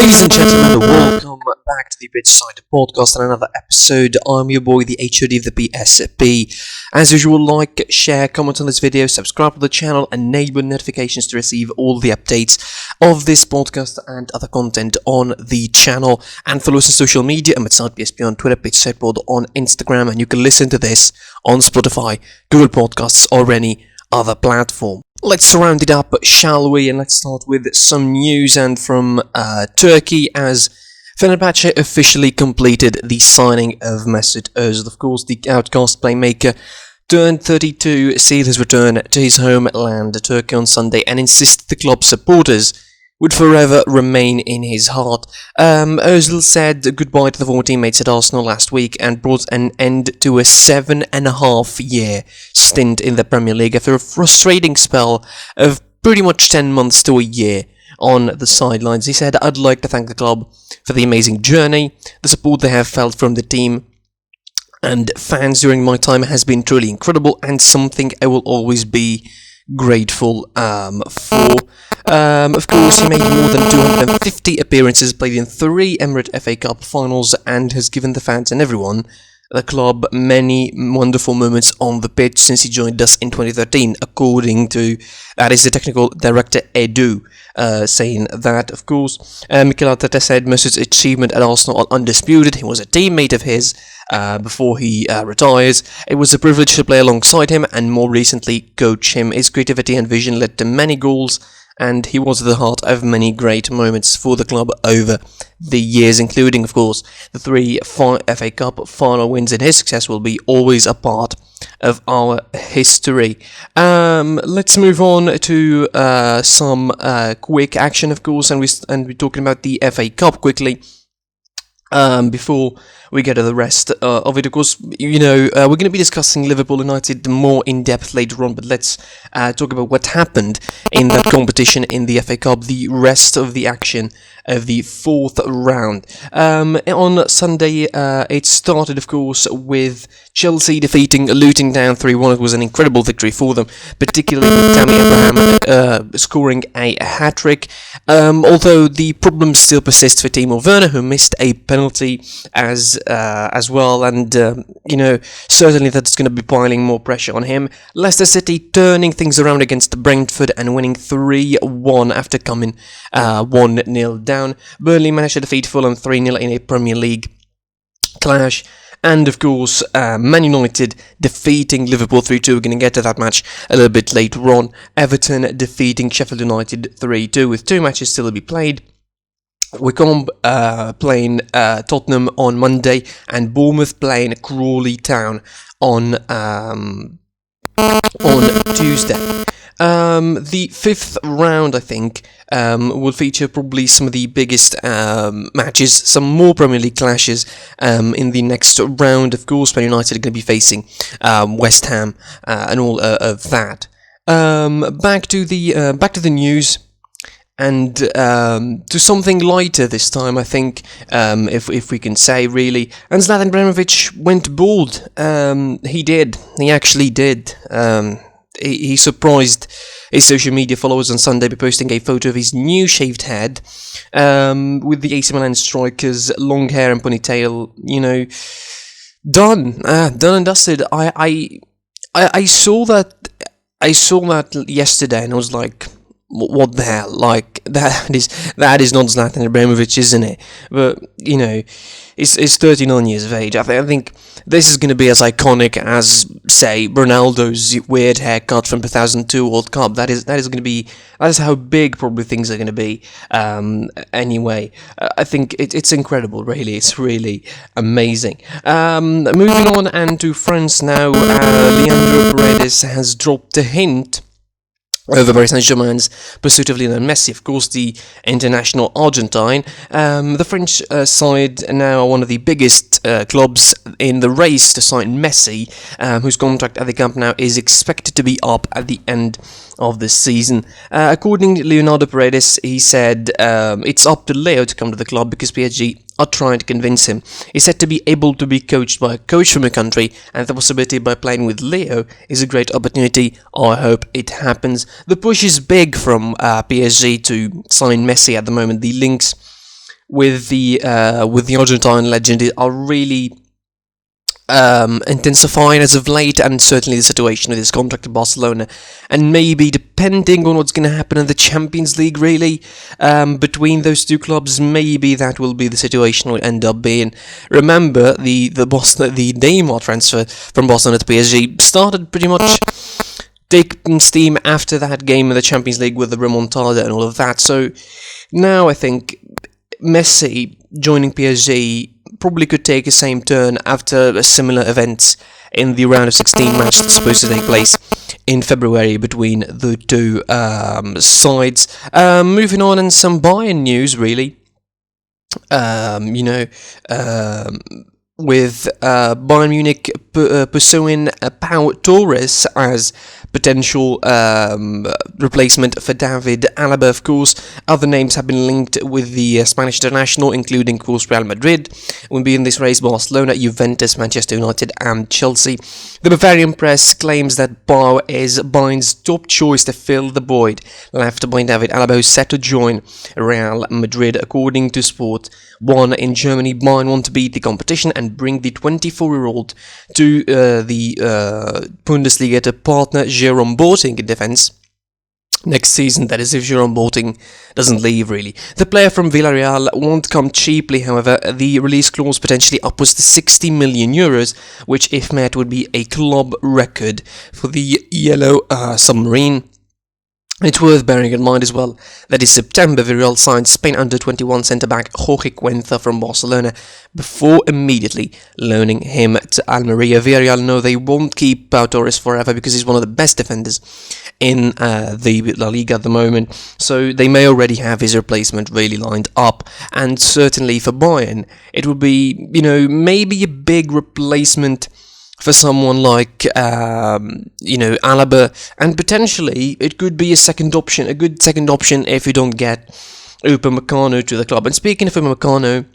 Ladies and gentlemen, welcome back to the Bedside Podcast and another episode. I'm your boy, the HOD of the BSP. As usual, like, share, comment on this video, subscribe to the channel, enable notifications to receive all the updates of this podcast and other content on the channel. And follow us on social media. I'm at BSP on Twitter, Bedside on Instagram, and you can listen to this on Spotify, Google Podcasts, or any other platform. Let's round it up, shall we? And let's start with some news and from Turkey, as Fenerbahce officially completed the signing of Mesut Ozil. Of course, the outcast playmaker turned 32, sealed his return to his homeland, Turkey, on Sunday, and insisted the club's supporters would forever remain in his heart. Ozil said goodbye to the former teammates at Arsenal last week and brought an end to a 7.5-year stint in the Premier League after a frustrating spell of pretty much 10 months to a year on the sidelines. He said, "I'd like to thank the club for the amazing journey. The support they have felt from the team and fans during my time has been truly incredible and something I will always be grateful for." Of course, he made more than 250 appearances, played in 3 Emirates FA Cup finals, and has given the fans and everyone at the club many wonderful moments on the pitch since he joined us in 2013, according to, that is the technical director Edu, saying that. Of course, Mikel Arteta said Mesut's achievement at Arsenal are undisputed. He was a teammate of his before he retires. It was a privilege to play alongside him and more recently coach him. His creativity and vision led to many goals, and he was at the heart of many great moments for the club over the years, including, of course, the 3 FA Cup final wins, and his success will be always a part of our history. Let's move on to some quick action, of course, and we're talking about the FA Cup quickly. Before we get to the rest of it, of course, we're going to be discussing Liverpool United more in depth later on, but let's talk about what happened in that competition in the FA Cup, the rest of the action of the 4th round. On Sunday, it started, of course, with Chelsea defeating Luton Town 3-1. It was an incredible victory for them, particularly with Tammy Abraham scoring a hat-trick. Although the problem still persists for Timo Werner, who missed a penalty as well, and certainly that's going to be piling more pressure on him. Leicester City turning things around against Brentford and winning 3-1 after coming 1-0 down. Burnley managed to defeat Fulham 3-0 in a Premier League clash. And of course, Man United defeating Liverpool 3-2. We're going to get to that match a little bit later on. Everton defeating Sheffield United 3-2 with 2 matches still to be played. Wycombe playing Tottenham on Monday, and Bournemouth playing Crawley Town on Tuesday. The 5th round, I think, will feature probably some of the biggest matches, some more Premier League clashes in the next round. Of course, Man United are going to be facing West Ham and all of that. Back to the news. And to something lighter this time, I think, if we can say, really. And Zlatan Ibrahimovic went bald. He did. He actually did. He surprised his social media followers on Sunday by posting a photo of his new shaved head, with the AC Milan striker's long hair and ponytail, done and dusted. I saw that yesterday, and I was like, what the hell? Like, that is not Zlatan Ibrahimovic, isn't it? But he's 39 years of age. I think this is going to be as iconic as, say, Ronaldo's weird haircut from 2002 World Cup. That is how big probably things are going to be. Anyway, I think it's incredible. Really, it's really amazing. Moving on and to France now. Leandro Paredes has dropped a hint over Paris Saint-Germain's pursuit of Lionel Messi, of course, the international Argentine. The French side now are one of the biggest clubs in the race to sign Messi, whose contract at the Camp Nou is expected to be up at the end of the season. According to Leonardo Paredes, he said it's up to Leo to come to the club because PSG are trying to convince him. He's said to be able to be coached by a coach from a country, and the possibility by playing with Leo is a great opportunity. I hope it happens. The push is big from PSG to sign Messi at the moment. The links with the Argentine legend are really intensifying as of late, and certainly the situation with his contract at Barcelona, and maybe depending on what's going to happen in the Champions League, really, between those two clubs, maybe that will be the situation will end up being. Remember, the Neymar transfer from Barcelona to PSG started pretty much taking steam after that game in the Champions League with the remontada and all of that. So now I think Messi joining PSG probably could take a same turn after a similar event in the round of 16 match that's supposed to take place in February between the two sides. Moving on, in some Bayern news, really. With Bayern Munich pursuing Pau Torres as potential replacement for David Alaba, of course. Other names have been linked with the Spanish international, including, of course, Real Madrid. Will be in this race Barcelona, Juventus, Manchester United and Chelsea. The Bavarian press claims that Pau is Bayern's top choice to fill the void left by David Alaba, who's set to join Real Madrid. According to Sport 1 in Germany, Bayern want to beat the competition and bring the 24-year-old to the Bundesliga to partner Jerome Boateng in defense next season. That is, if Jerome Boateng doesn't leave, really. The player from Villarreal won't come cheaply, however. The release clause potentially upwards to 60 million euros, which, if met, would be a club record for the Yellow Submarine. It's worth bearing in mind as well that in September, Villarreal signed Spain under-21 centre-back Jorge Cuenca from Barcelona before immediately loaning him to Almeria. Villarreal know they won't keep Pau Torres forever because he's one of the best defenders in the Laliga at the moment, so they may already have his replacement really lined up. And certainly for Bayern, it would be, maybe a big replacement for someone like, Alaba, and potentially it could be a good second option if you don't get Upamecano to the club. And speaking of Upamecano,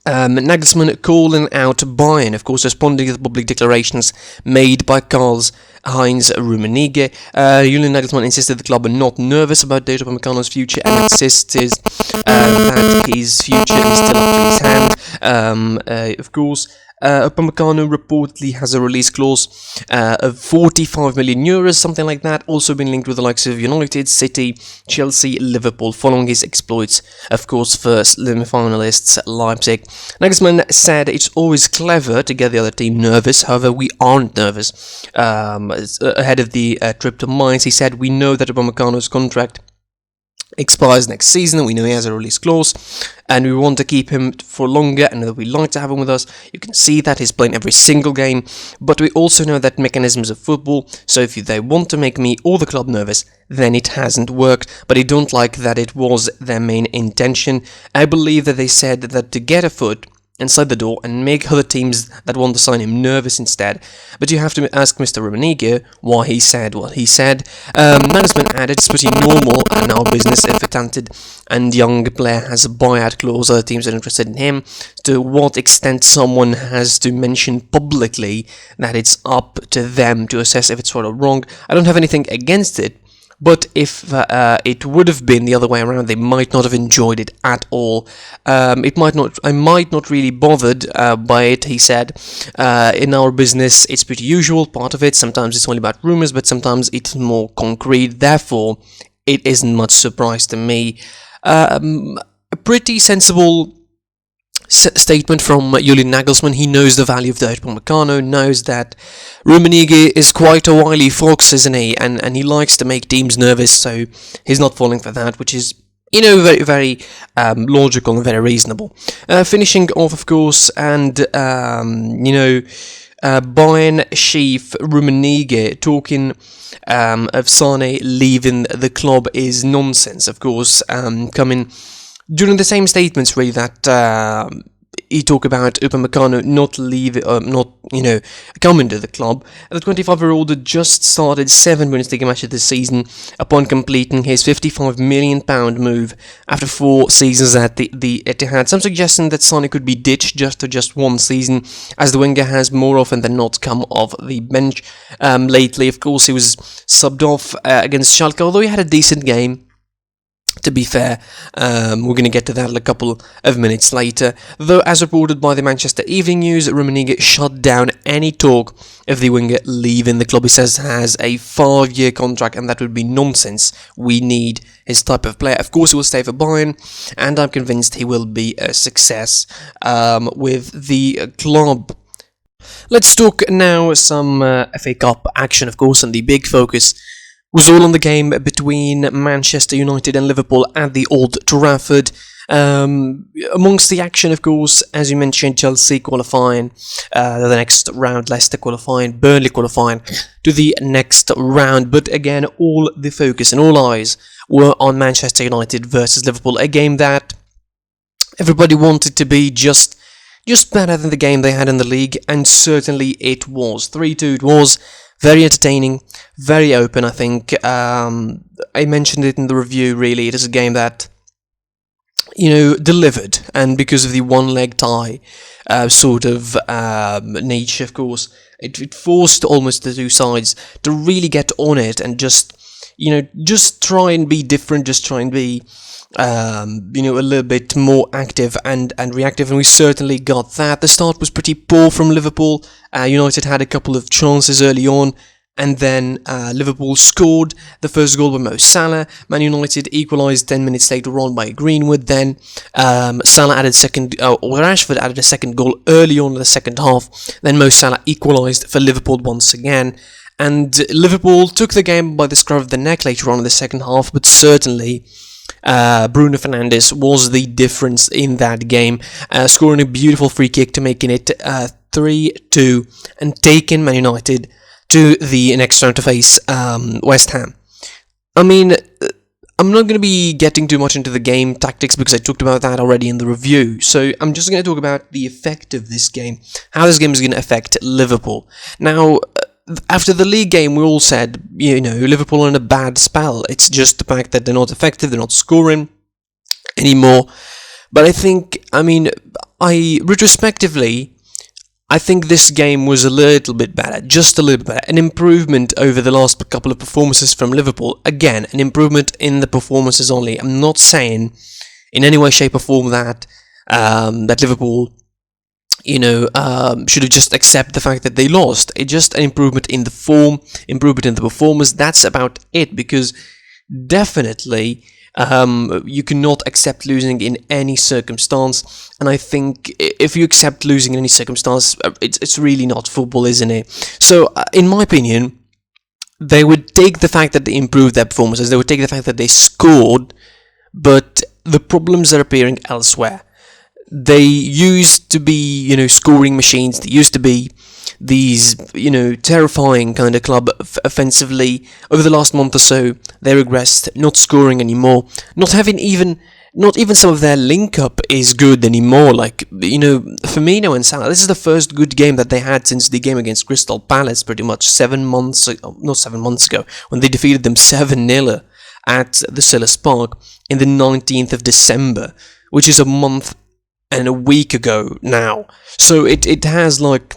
Nagelsmann calling out Bayern, of course, responding to the public declarations made by Karl-Heinz Rummenigge. Julian Nagelsmann insisted the club are not nervous about David Upamecano's future and insisted that his future is still up to his hand. Of course, Upamecano reportedly has a release clause of 45 million euros, something like that, also been linked with the likes of United, City, Chelsea, Liverpool, following his exploits, of course, for semi-finalists Leipzig. Nagelsmann said it's always clever to get the other team nervous, however, we aren't nervous. Ahead of the trip to Mainz, he said, we know that Upamecano's contract expires next season, we know he has a release clause, and we want to keep him for longer, and we like to have him with us. You can see that he's playing every single game, but we also know that mechanisms of football, so if they want to make me or the club nervous, then it hasn't worked, but I don't like that it was their main intention. I believe that they said that to get a foot inside the door and make other teams that want to sign him nervous instead. But you have to ask Mr. Rummenigge why he said what he said. Nagelsmann added, it's pretty normal in our business if a talented and young player has a buyout clause, other teams are interested in him. To what extent someone has to mention publicly that it's up to them to assess if it's right or wrong. I don't have anything against it. But if it would have been the other way around, they might not have enjoyed it at all. I might not really bothered by it, he said. In our business, it's pretty usual, part of it. Sometimes it's only about rumors, but sometimes it's more concrete. Therefore, it isn't much surprise to me. A pretty sensible statement from Julian Nagelsmann. He knows the value of David Upamecano, knows that Rummenigge is quite a wily fox, isn't he? And he likes to make teams nervous, so he's not falling for that, which is, very, very logical and very reasonable. Finishing off, of course, and, Bayern chief Rummenigge talking of Sane leaving the club is nonsense, of course, coming during the same statements, really, that he talked about Upamecano not coming to the club. The 25-year-old had just started 7 Bundesliga matches this season upon completing his £55 million move after 4 seasons at the Etihad. Some suggestion that Sane could be ditched just one season, as the winger has more often than not come off the bench. Lately, of course, he was subbed off against Schalke, although he had a decent game. To be fair, we're going to get to that a couple of minutes later. Though, as reported by the Manchester Evening News, Rummenigge shut down any talk of the winger leaving the club. He says has a 5-year contract, and that would be nonsense. We need his type of player. Of course, he will stay for Bayern, and I'm convinced he will be a success with the club. Let's talk now some FA Cup action, of course, and the big focus was all on the game between Manchester United and Liverpool at the Old Trafford. Amongst the action, of course, as you mentioned, Chelsea qualifying the next round, Leicester qualifying, Burnley qualifying to the next round. But again, all the focus and all eyes were on Manchester United versus Liverpool, a game that everybody wanted to be just better than the game they had in the league, and certainly it was. 3-2 it was. Very entertaining, very open, I think. I mentioned it in the review, really. It is a game that, delivered. And because of the one-leg tie sort of nature, of course, it forced almost the two sides to really get on it and just try and be different, just try and be, a little bit more active and reactive, and we certainly got that. The start was pretty poor from Liverpool. United had a couple of chances early on, and then Liverpool scored the first goal by Mo Salah. Man United equalised 10 minutes later on by Greenwood. Then Salah added Rashford added a second goal early on in the second half. Then Mo Salah equalised for Liverpool once again. And Liverpool took the game by the scruff of the neck later on in the second half, but certainly Bruno Fernandes was the difference in that game, scoring a beautiful free kick to making it 3-2 and taking Man United to the next round to face West Ham. I mean, I'm not going to be getting too much into the game tactics because I talked about that already in the review, so I'm just going to talk about the effect of this game, how this game is going to affect Liverpool. Now, after the league game, we all said, Liverpool are in a bad spell. It's just the fact that they're not effective, they're not scoring anymore. But retrospectively, I think this game was a little bit better, just a little bit better. An improvement over the last couple of performances from Liverpool. Again, an improvement in the performances only. I'm not saying in any way, shape or form that Liverpool should have just accepted the fact that they lost. It's just an improvement in the form, improvement in the performance. That's about it, because definitely you cannot accept losing in any circumstance. And I think if you accept losing in any circumstance, it's really not football, isn't it? So, in my opinion, they would take the fact that they improved their performances, they would take the fact that they scored, but the problems are appearing elsewhere. They used to be, scoring machines. They used to be these, terrifying kind of club offensively. Over the last month or so, they regressed, not scoring anymore. Not even some of their link-up is good anymore. Like, Firmino and Salah, this is the first good game that they had since the game against Crystal Palace, pretty much 7 months ago, when they defeated them 7-0 at the Selhurst Park in the 19th of December, which is a month and a week ago now. So it has like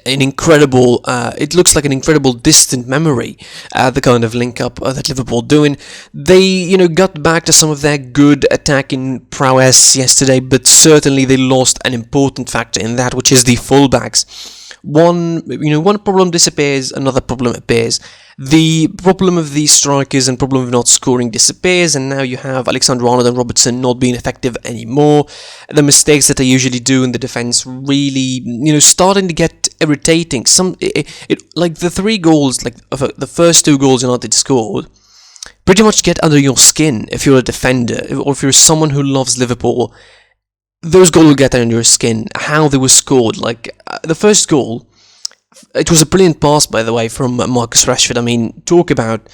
an incredible, it looks like an incredible distant memory, the kind of link up that Liverpool doing. They, got back to some of their good attacking prowess yesterday, but certainly they lost an important factor in that, which is the fullbacks. One problem disappears, another problem appears. The problem of the strikers and problem of not scoring disappears, and now you have Alexander-Arnold and Robertson not being effective anymore. The mistakes that they usually do in the defense really, starting to get irritating. Like the 3 goals, like the first 2 goals United scored, pretty much get under your skin if you're a defender, or if you're someone who loves Liverpool. Those goals will get under your skin. How they were scored, like the first goal, it was a brilliant pass, by the way, from Marcus Rashford. I mean, talk about,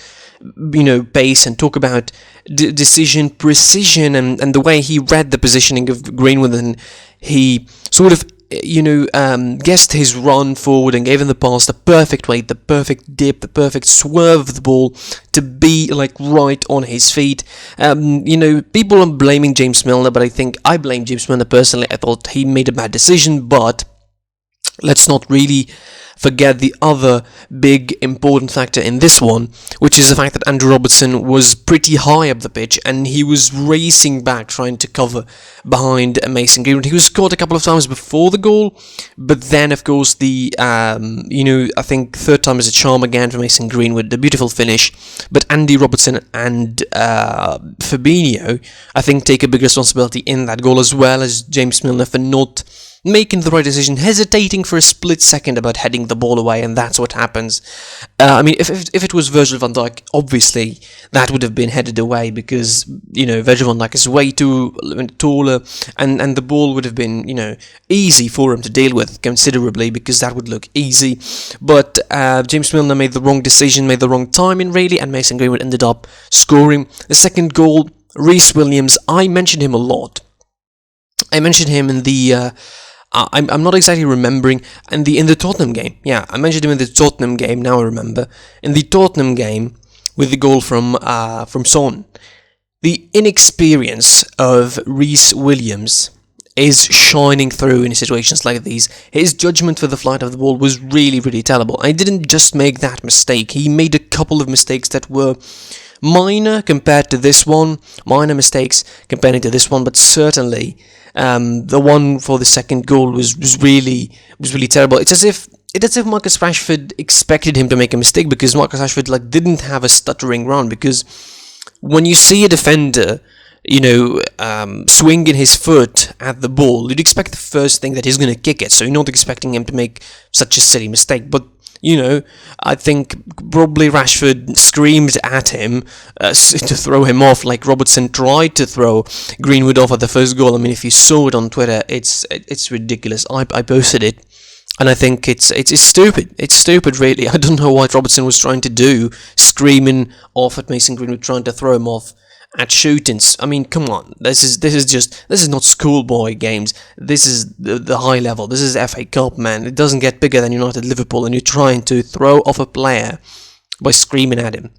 pace, and talk about decision, precision, and the way he read the positioning of Greenwood, and he sort of, guessed his run forward and gave him the pass, the perfect weight, the perfect dip, the perfect swerve of the ball to be, like, right on his feet. People are blaming James Milner, but I blame James Milner personally. I thought he made a bad decision, but Let's not really forget the other big important factor in this one, which is the fact that Andrew Robertson was pretty high up the pitch and he was racing back trying to cover behind Mason Greenwood. He was caught a couple of times before the goal, but then of course the I think third time is a charm again for Mason Greenwood, the beautiful finish. But Andy Robertson and Fabinho, I think, take a big responsibility in that goal, as well as James Milner for not making the right decision, hesitating for a split second about heading the ball away, and that's what happens. If it was Virgil van Dijk, obviously that would have been headed away, because Virgil van Dijk is way too taller, and the ball would have been easy for him to deal with considerably, because that would look easy. But James Milner made the wrong decision, made the wrong timing really, and Mason Greenwood ended up scoring the second goal. Reece Williams, I mentioned him a lot. I mentioned him in the I'm not exactly remembering in the Tottenham game. Yeah, I mentioned him in the Tottenham game. Now I remember, in the Tottenham game with the goal from Son. The inexperience of Reece Williams is shining through in situations like these. His judgment for the flight of the ball was really, really terrible. I didn't just make that mistake. He made a couple of mistakes that were minor compared to this one, minor mistakes comparing to this one, but certainly the one for the second goal was really terrible. It's as if Marcus Rashford expected him to make a mistake, because Marcus Rashford didn't have a stuttering run. Because when you see a defender swinging his foot at the ball, you'd expect the first thing that he's going to kick it, so you're not expecting him to make such a silly mistake. But I think probably Rashford screamed at him to throw him off, like Robertson tried to throw Greenwood off at the first goal. I mean, if you saw it on Twitter, it's ridiculous. I posted it, and I think it's stupid. It's stupid, really. I don't know what Robertson was trying to do, screaming off at Mason Greenwood, trying to throw him off at shootings. I mean, come on. This is not schoolboy games. This is the high level. This is FA Cup, man. It doesn't get bigger than United Liverpool, and you're trying to throw off a player by screaming at him.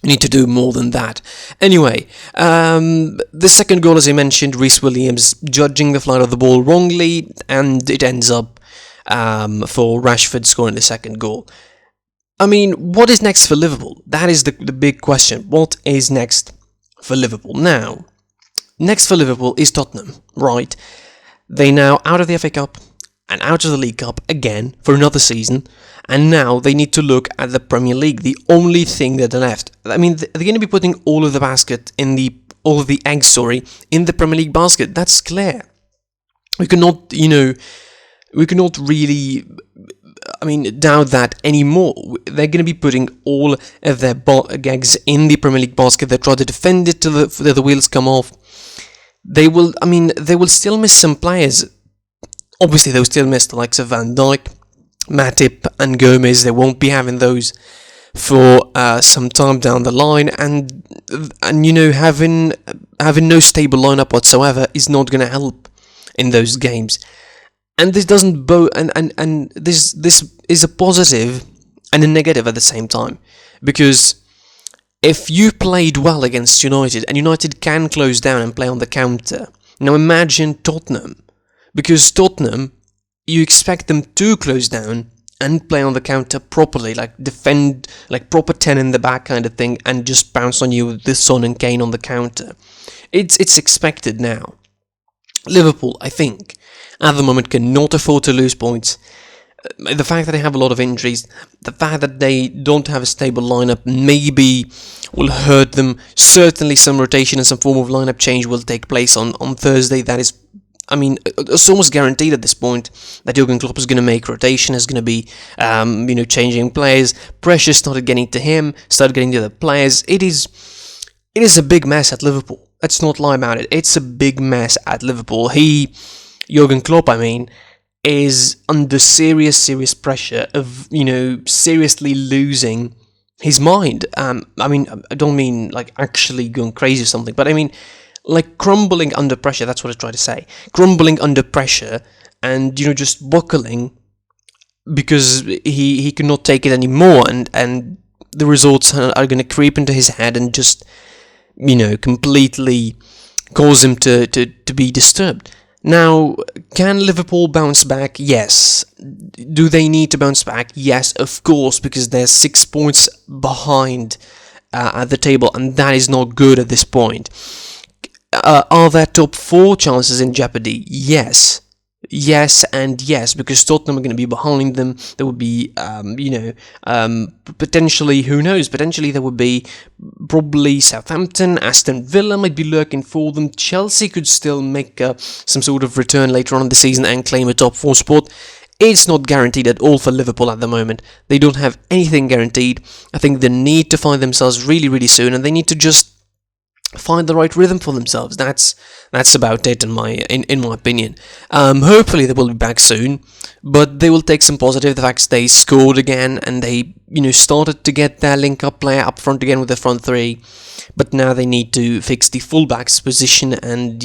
You need to do more than that. Anyway, the second goal, as I mentioned, Reece Williams judging the flight of the ball wrongly, and it ends up for Rashford scoring the second goal. I mean, what is next for Liverpool? That is the big question. What is next for Liverpool? Now, next for Liverpool is Tottenham, right? They now out of the FA Cup and out of the League Cup again for another season, and now they need to look at the Premier League, the only thing that they're left. I mean, they're going to be putting all of the eggs in the Premier League basket. That's clear. We cannot really doubt that anymore. They're going to be putting all of their eggs in the Premier League basket. They try to defend it till the wheels come off. They will still miss some players. Obviously, they'll still miss the likes of Van Dijk, Matip, and Gomez. They won't be having those for some time down the line, and having no stable lineup whatsoever is not going to help in those games. And this doesn't this is a positive and a negative at the same time, because if you played well against United, and United can close down and play on the counter, now imagine Tottenham, because Tottenham, you expect them to close down and play on the counter properly, like defend, like proper 10 in the back kind of thing, and just bounce on you with the Son and Kane on the counter. It's expected now. Liverpool, I think, at the moment cannot afford to lose points. The fact that they have a lot of injuries, the fact that they don't have a stable lineup maybe will hurt them. Certainly some rotation and some form of lineup change will take place on Thursday. That is, it's almost guaranteed at this point that Jurgen Klopp is going to make rotation, is going to be, changing players. Pressure started getting to him, started getting to the players. It is a big mess at Liverpool. Let's not lie about it. It's a big mess at Liverpool. Jurgen Klopp, is under serious pressure of, seriously losing his mind. I don't mean like actually going crazy or something, but like crumbling under pressure. That's what I try to say. Crumbling under pressure and, just buckling because he cannot take it anymore, and the results are going to creep into his head and just, completely cause him to be disturbed. Now, can Liverpool bounce back? Yes. Do they need to bounce back? Yes, of course, because they're 6 points behind at the table, and that is not good at this point. Are their top 4 chances in jeopardy? Yes. Yes and yes, because Tottenham are going to be behind them. There would be, potentially, who knows, potentially there would be probably Southampton, Aston Villa might be lurking for them. Chelsea could still make some sort of return later on in the season and claim a top 4 spot. It's not guaranteed at all for Liverpool at the moment. They don't have anything guaranteed. I think they need to find themselves really, really soon, and they need to just find the right rhythm for themselves. That's about it in my opinion. Hopefully they will be back soon, but they will take some positive. The fact they scored again and they started to get their link-up player up front again with the front 3, but now they need to fix the fullbacks position and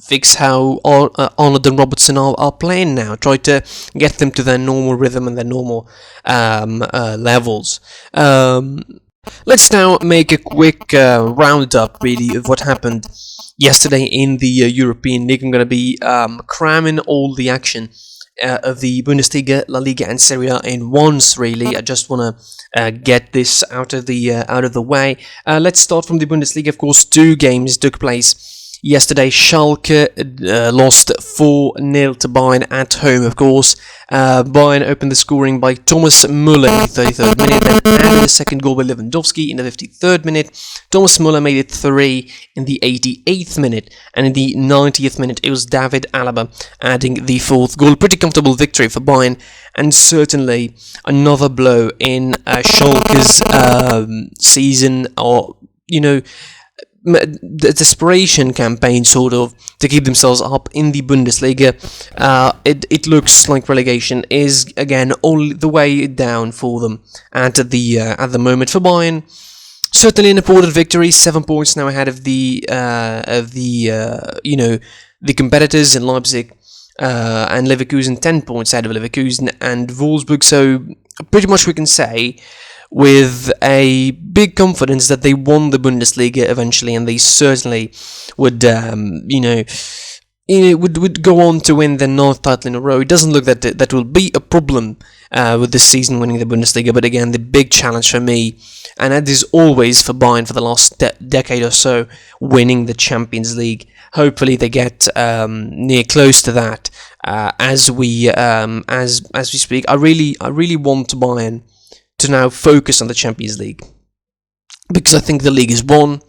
fix how Arnold and Robertson are playing now. Try to get them to their normal rhythm and their normal levels. Let's now make a quick roundup, really, of what happened yesterday in the European League. I'm going to be cramming all the action of the Bundesliga, Laliga, and Serie A in once. Really, I just want to get this out of the way. Let's start from the Bundesliga. Of course, 2 games took place yesterday. Schalke lost 4-0 to Bayern at home, of course. Bayern opened the scoring by Thomas Müller in the 33rd minute, then added the second goal by Lewandowski in the 53rd minute. Thomas Müller made it 3 in the 88th minute, and in the 90th minute it was David Alaba adding the 4th goal. Pretty comfortable victory for Bayern, and certainly another blow in Schalke's season, or the desperation campaign, sort of, to keep themselves up in the Bundesliga. It looks like relegation is again only the way down for them at the moment. For Bayern, certainly an important victory. 7 points now ahead of the competitors in Leipzig and Leverkusen. 10 points ahead of Leverkusen and Wolfsburg. So pretty much we can say, with a big confidence, that they won the Bundesliga eventually, and they certainly would, would go on to win their 9th title in a row. It doesn't look that will be a problem with this season winning the Bundesliga, but again, the big challenge for me, and that is always for Bayern for the last decade or so, winning the Champions League. Hopefully, they get near close to that as we speak. I really want Bayern to now focus on the Champions League, because I think the league is won.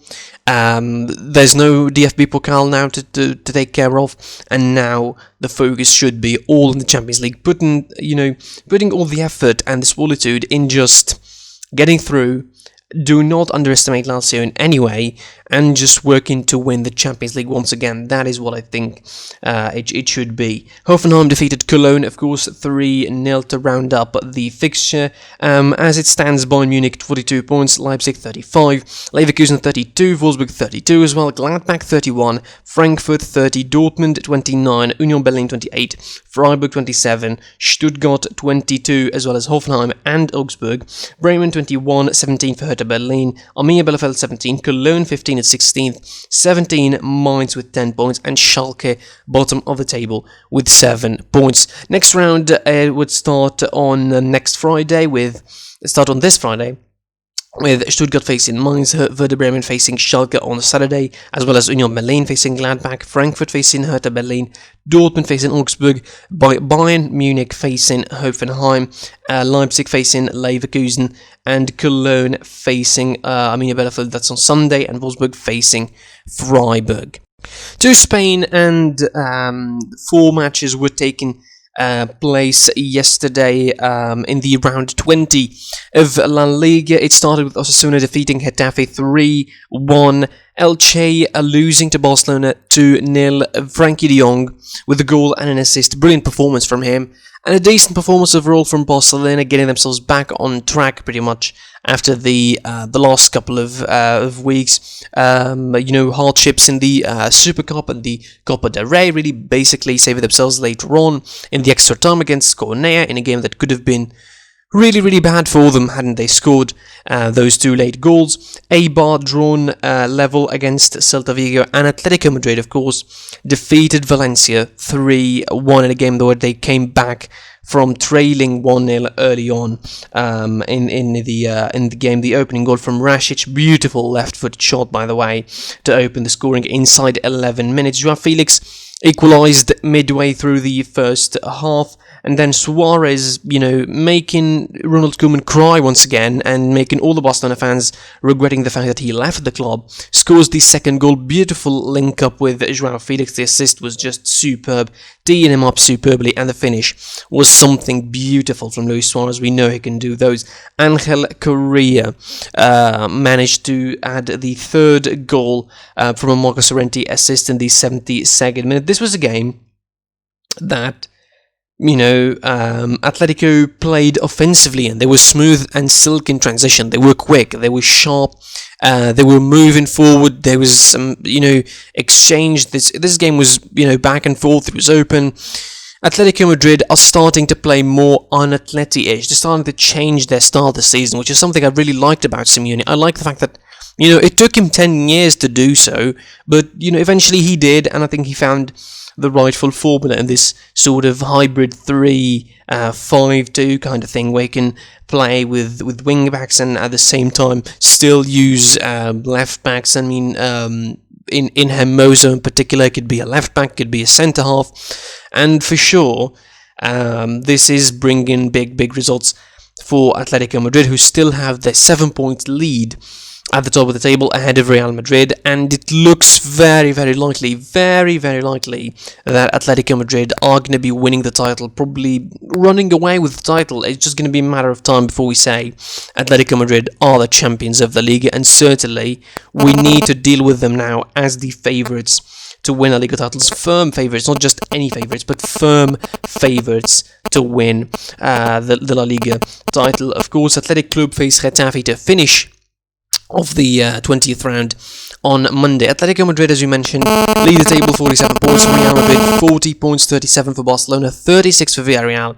There's no DFB Pokal now to take care of, and now the focus should be all in the Champions League, putting all the effort and the solitude in just getting through. Do not underestimate Lazio in any way, and just working to win the Champions League once again. That is what I think it should be. Hoffenheim defeated Cologne, of course, 3-0 to round up the fixture. As it stands, Bayern Munich 42 points, Leipzig 35, Leverkusen 32, Wolfsburg 32 as well, Gladbach 31, Frankfurt 30, Dortmund 29, Union Berlin 28, Freiburg 27, Stuttgart 22, as well as Hoffenheim and Augsburg, Bremen 21, 17 for Hertha Berlin, Arminia Bielefeld 17, Cologne 15 at 16th, 17 Mainz with 10 points, and Schalke bottom of the table with 7 points. Next round would start on this Friday, with Stuttgart facing Mainz, Werder Bremen facing Schalke on Saturday, as well as Union Berlin facing Gladbach, Frankfurt facing Hertha Berlin, Dortmund facing Augsburg, Bayern Munich facing Hoffenheim, Leipzig facing Leverkusen, and Cologne facing Arminia Bielefeld. That's on Sunday, and Wolfsburg facing Freiburg. To Spain, and 4 matches were taken place yesterday in the round 20 of La Liga. It started with Osasuna defeating Getafe 3-1, Elche losing to Barcelona 2-0, Frankie de Jong with a goal and an assist. Brilliant performance from him, and a decent performance overall from Barcelona, getting themselves back on track pretty much after the last couple of weeks. Hardships in the Super Cup and the Copa del Rey really basically saved themselves later on in the extra time against Cornea, in a game that could have been really bad for them hadn't they scored those two late goals. Eibar drawn level against Celta Vigo, and Atletico Madrid, of course, defeated Valencia 3-1 in a game though they came back from trailing 1-0 early on in the game. The opening goal from Rasic, beautiful left-foot shot by the way, to open the scoring inside 11 minutes. Joao Felix equalised midway through the first half, and then Suarez, making Ronald Koeman cry once again and making all the Barcelona fans regretting the fact that he left the club, scores the second goal. Beautiful link up with Joao Felix. The assist was just superb, teeing him up superbly, and the finish was something beautiful from Luis Suarez. We know he can do those. Angel Correa managed to add the third goal from a Marcos Llorente assist in the 72nd minute. This was a game that Atletico played offensively, and they were smooth and silk in transition. They were quick, they were sharp, they were moving forward. There was some, exchange. This game was, back and forth. It was open. Atletico Madrid are starting to play more un-Atleti-ish. They're starting to change their style this season, which is something I really liked about Simeone. I like the fact that, it took him 10 years to do so, but, eventually he did, and I think he found the rightful formula in this sort of hybrid 3-5-2 kind of thing, where you can play with wing backs and at the same time still use left backs. I mean, in Hermoso in particular, it could be a left back, could be a centre half, and for sure, this is bringing big results for Atletico Madrid, who still have their 7-point lead at the top of the table ahead of Real Madrid, and it looks very likely that Atletico Madrid are going to be winning the title, probably running away with the title. It's just going to be a matter of time before we say Atletico Madrid are the champions of the Liga, and certainly we need to deal with them now as the favourites to win Liga titles. Firm favourites, not just any favourites, but firm favourites to win the La Liga title. Of course, Athletic Club face Getafe to finish of the 20th round on Monday. Atletico Madrid, as you mentioned, lead the table 47 points. Real Madrid 40 points, 37 for Barcelona, 36 for Villarreal,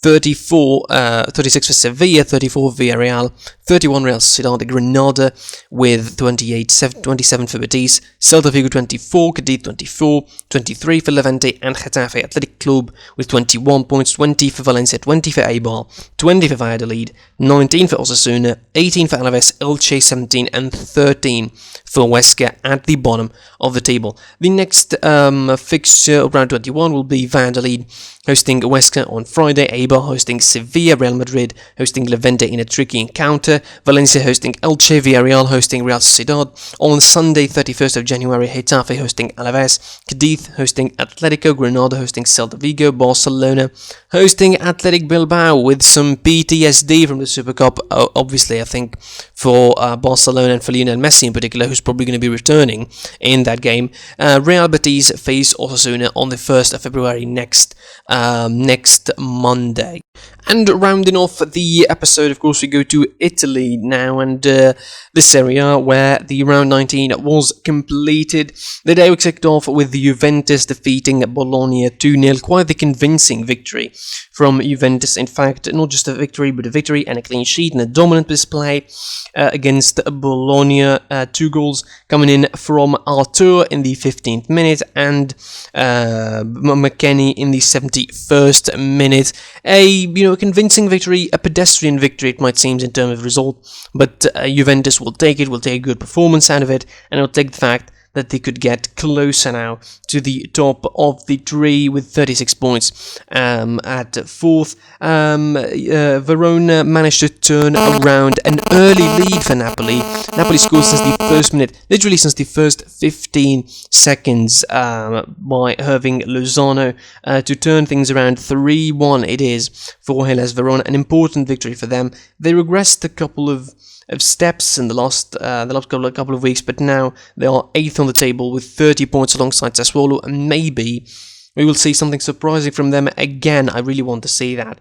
36 for Sevilla, 34 for Villarreal, 31 Real Sociedad, Granada with 27 for Betis, Celta Vigo 24, Cadiz 24, 23 for Levante, and Getafe Athletic Club with 21 points, 20 for Valencia, 20 for Eibar, 20 for Valladolid, 19 for Osasuna, 18 for Alaves, Elche 17, and 13 for Huesca at the bottom of the table. The next fixture of round 21 will be Valladolid hosting Huesca on Friday, Eibar hosting Sevilla, Real Madrid hosting Levante in a tricky encounter, Valencia hosting Elche, Villarreal hosting Real Sociedad. On Sunday, 31st of January, Getafe hosting Alaves, Cadiz hosting Atletico, Granada hosting Celta Vigo, Barcelona hosting Athletic Bilbao, with some PTSD from the Super Cup, obviously, I think, for Barcelona and for Lionel Messi in particular, who's probably going to be returning in that game. Real Betis face Osasuna on the 1st of February next Monday. And rounding off the episode, of course, we go to Italy now, and the Serie A, where the round 19 was completed. The day was kicked off with Juventus defeating Bologna 2-0. Quite the convincing victory from Juventus. In fact, not just a victory, but a victory and a clean sheet and a dominant display against Bologna. 2 goals coming in from Artur in the 15th minute and McKennie in the 71st minute. A convincing victory, a pedestrian victory it might seem in terms of result, but Juventus will take it, will take a good performance out of it, and will take the fact that they could get closer now to the top of the tree with 36 points at 4th. Verona managed to turn around an early lead for Napoli. Napoli scored since the first minute, literally since the first 15 seconds, by Irving Lozano to turn things around. 3-1 it is for Hellas Verona, an important victory for them. They regressed a couple of steps in the last couple of weeks, but now they are 8th on the table with 30 points alongside Sassuolo, and maybe we will see something surprising from them again. I really want to see that.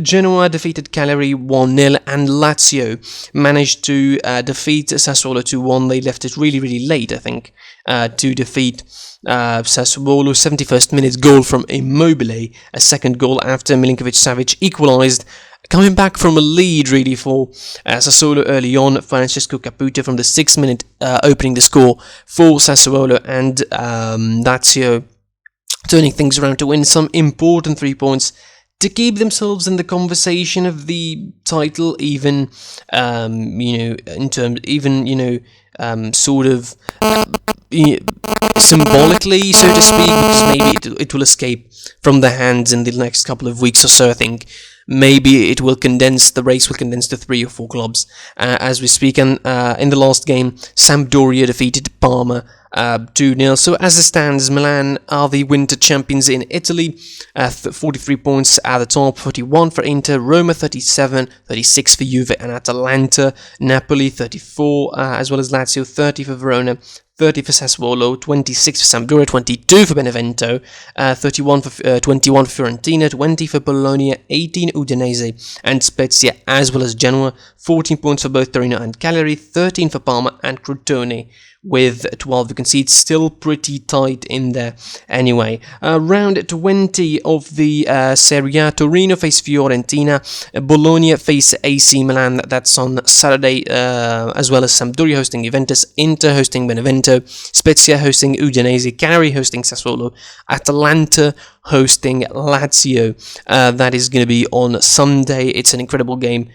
Genoa defeated Cagliari 1-0, and Lazio managed to defeat Sassuolo 2-1. They left it really late, I think, to defeat Sassuolo. 71st minute goal from Immobile, a second goal after Milinkovic-Savic equalised. coming back from a lead really for Sassuolo early on. Francesco Caputo from the 6th minute opening the score for Sassuolo, and Lazio turning things around to win some important 3 points to keep themselves in the conversation of the title, even sort of symbolically, so to speak, because maybe it will escape from their hands in the next couple of weeks or so. I think maybe the race will condense to 3 or 4 clubs as we speak. And in the last game, Sampdoria defeated Parma 2-0. So as it stands, Milan are the winter champions in Italy, 43 points at the top, 41 for Inter, Roma 37, 36 for Juve and Atalanta, Napoli 34, as well as Lazio 30 for Verona, 30 for Sassuolo, 26 for Sampdoria, 22 for Benevento, 21 for Fiorentina, 20 for Bologna, 18 Udinese and Spezia, as well as Genoa, 14 points for both Torino and Cagliari, 13 for Parma and Crotone with 12. You can see it's still pretty tight in there. Anyway, round 20 of the Serie A, Torino face Fiorentina, Bologna face AC Milan, that's on Saturday, as well as Sampdoria hosting Juventus, Inter hosting Benevento, Spezia hosting Udinese, Cagliari hosting Sassuolo, Atalanta hosting Lazio. That is going to be on Sunday. It's an incredible game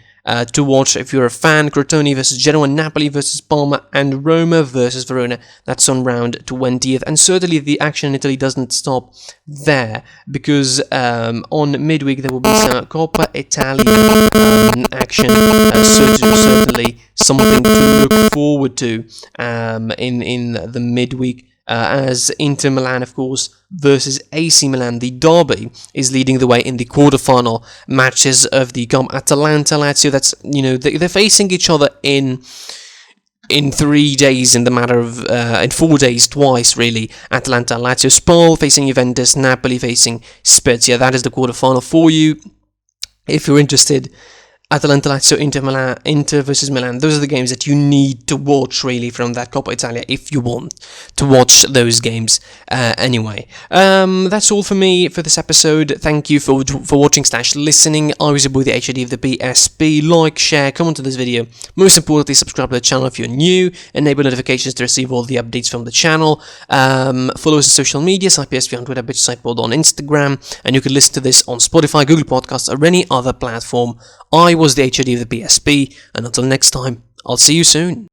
to watch if you're a fan. Crotone versus Genoa, Napoli versus Parma, and Roma versus Verona. That's on round 20th. And certainly the action in Italy doesn't stop there, because on midweek there will be some Coppa Italia action. Certainly something to look forward to in the midweek. As Inter Milan, of course, versus AC Milan, the derby, is leading the way in the quarterfinal matches of the Coppa. Atalanta, Lazio, that's, they're facing each other in 3 days, in the matter of in 4 days, twice really. Atalanta, Lazio, Spal facing Juventus, Napoli facing Spezia. That is the quarterfinal for you if you're interested. Atalanta, Lazio, Inter versus Milan. Those are the games that you need to watch, really, from that Coppa Italia, if you want to watch those games. Anyway, that's all for me for this episode. Thank you for watching/listening. I was your boy, the HOD of the BSB. Like, share, comment on this video. Most importantly, subscribe to the channel if you're new. Enable notifications to receive all the updates from the channel. Follow us on social media, SitePSB on Twitter, BitchSitePod on Instagram. And you can listen to this on Spotify, Google Podcasts, or any other platform. I was the HOD of the BSB, and until next time, I'll see you soon.